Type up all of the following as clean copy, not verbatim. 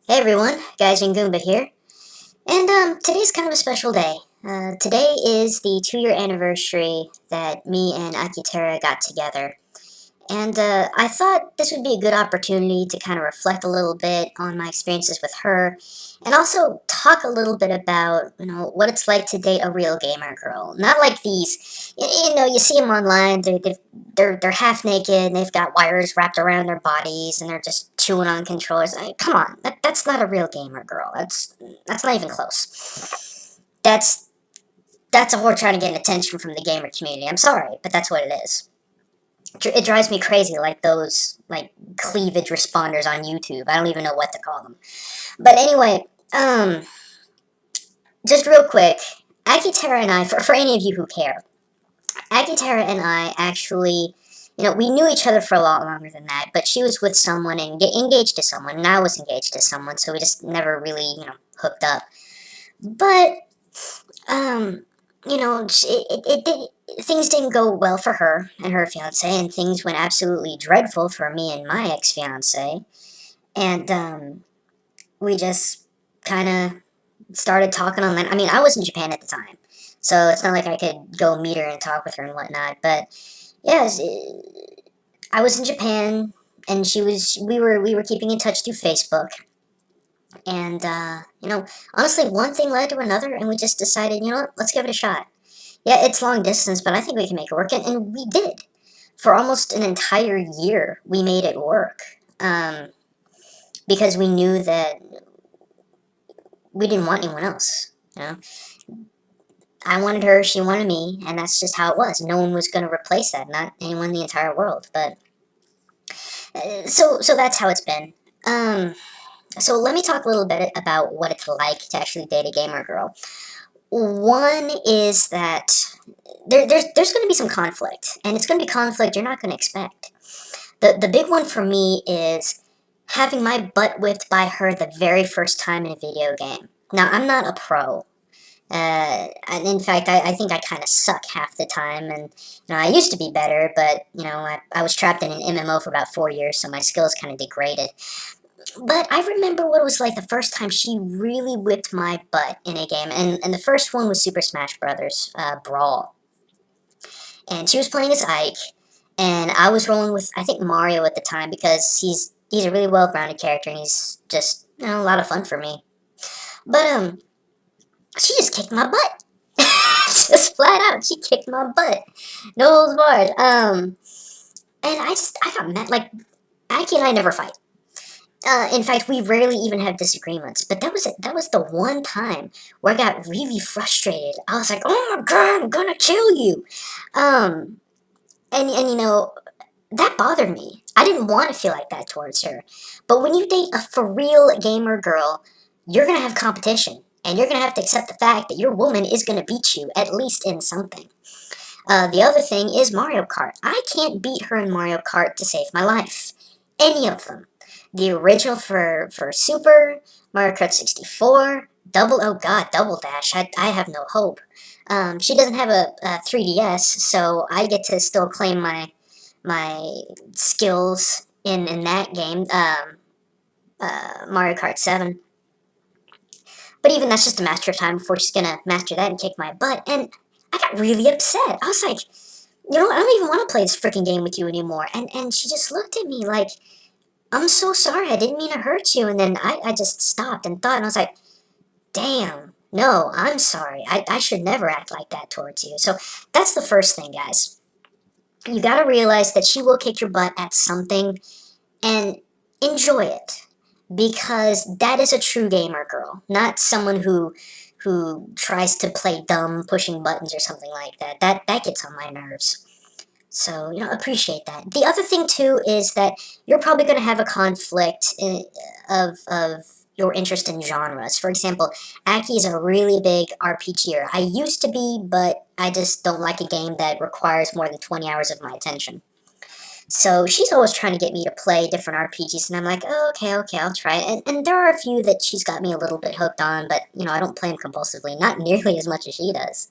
Hey everyone, Gaijin here, and today's kind of a special day. Today is the 2-year anniversary that me and Akiterra got together, and I thought this would be a good opportunity to kind of reflect a little bit on my experiences with her, and also talk a little bit about, what it's like to date a real gamer girl. Not like these, you see them online, they're half naked, and they've got wires wrapped around their bodies, and they're just chewing on controllers. I mean, come on, that's not a real gamer girl. That's not even close. That's a whore trying to get attention from the gamer community. I'm sorry, but that's what it is. It drives me crazy, like those cleavage responders on YouTube. I don't even know what to call them. But anyway, just real quick, Akiterra and I, for any of you who care, Akiterra and I actually, we knew each other for a lot longer than that. But she was with someone and engaged to someone, and I was engaged to someone, so we just never really, hooked up. But um, things didn't go well for her and her fiance, and things went absolutely dreadful for me and my ex fiance. And we just kind of started talking online. I mean, I was in Japan at the time, so it's not like I could go meet her and talk with her and whatnot. But yeah, I was in Japan, and she was. We were keeping in touch through Facebook. And honestly, one thing led to another, and we just decided, let's give it a shot. Yeah, it's long distance, but I think we can make it work, and we did. For almost an entire year, we made it work. Because we knew that we didn't want anyone else. I wanted her, she wanted me, and that's just how it was. No one was going to replace that, not anyone in the entire world. But so that's how it's been. So let me talk a little bit about what it's like to actually date a gamer girl. One is that there's going to be some conflict, and it's going to be conflict you're not going to expect. The big one for me is having my butt whipped by her the very first time in a video game. Now, I'm not a pro. And in fact, I think I kind of suck half the time, and I used to be better, but I was trapped in an MMO for about 4 years, so my skills kind of degraded. But I remember what it was like the first time she really whipped my butt in a game, and the first one was Super Smash Brothers Brawl, and she was playing as Ike, and I was rolling with I think Mario at the time because he's a really well-rounded character, and he's just a lot of fun for me. But she just kicked my butt. Just flat out, she kicked my butt. No holds barred. And I got mad. Like, Aki and I never fight. In fact, we rarely even have disagreements. But that was it. That was the one time where I got really frustrated. I was like, "Oh my god, I'm gonna kill you!" Um, and that bothered me. I didn't want to feel like that towards her. But when you date a for real gamer girl, you're gonna have competition, and you're gonna have to accept the fact that your woman is gonna beat you at least in something. The other thing is Mario Kart. I can't beat her in Mario Kart to save my life. Any of them. The original for Super, Mario Kart 64, oh god, Double Dash. I have no hope. She doesn't have a 3DS, so I get to still claim my skills in that game. Mario Kart 7. But even that's just a matter of time before she's gonna master that and kick my butt. And I got really upset. I was like, I don't even want to play this freaking game with you anymore. And she just looked at me like, I'm so sorry, I didn't mean to hurt you. And then I just stopped and thought, and I was like, damn, no, I'm sorry. I should never act like that towards you. So that's the first thing, guys. You gotta realize that she will kick your butt at something, and enjoy it. Because that is a true gamer girl, not someone who tries to play dumb, pushing buttons or something like that. That gets on my nerves. So, appreciate that. The other thing, too, is that you're probably going to have a conflict of your interest in genres. For example, Aki is a really big RPGer. I used to be, but I just don't like a game that requires more than 20 hours of my attention. So she's always trying to get me to play different RPGs, and I'm like, oh, okay, I'll try it. And there are a few that she's got me a little bit hooked on, but, I don't play them compulsively, not nearly as much as she does.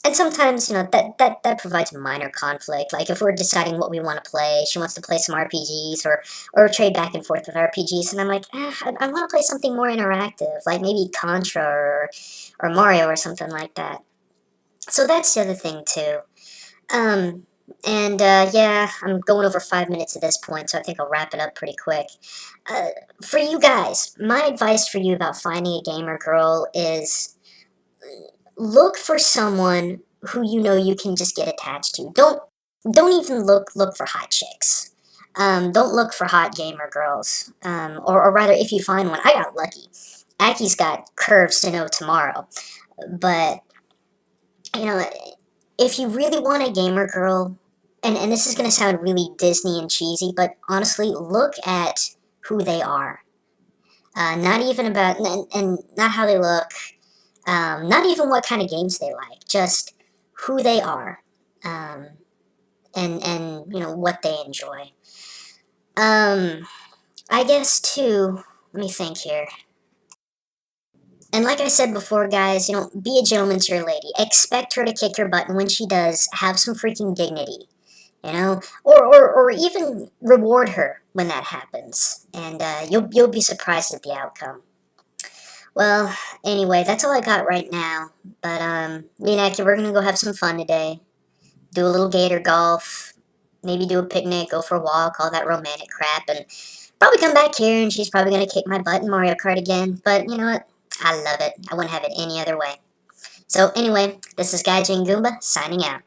And sometimes, that provides minor conflict. Like if we're deciding what we want to play, she wants to play some RPGs or trade back and forth with RPGs, and I'm like, I want to play something more interactive, like maybe Contra or Mario or something like that. So that's the other thing too. Um, and yeah, I'm going over 5 minutes at this point, so I think I'll wrap it up pretty quick. Uh, for you guys, my advice for you about finding a gamer girl is look for someone who you know you can just get attached to. Don't even look for hot chicks. Don't look for hot gamer girls. Or rather, if you find one, I got lucky. Aki's got curves to know tomorrow. But you know, if you really want a gamer girl, and this is gonna sound really Disney and cheesy, but honestly, look at who they are. Not even about and not how they look, not even what kind of games they like, just who they are, um, and what they enjoy. Um, I guess too. Let me think here. And like I said before, guys, be a gentleman to your lady. Expect her to kick your butt, and when she does, have some freaking dignity. Or even reward her when that happens, and you'll be surprised at the outcome. Well, anyway, that's all I got right now. But me and Aki, we're gonna go have some fun today. Do a little gator golf, maybe do a picnic, go for a walk, all that romantic crap, and probably come back here and she's probably gonna kick my butt in Mario Kart again. But you know what? I love it. I wouldn't have it any other way. So anyway, this is Gaijin Goomba signing out.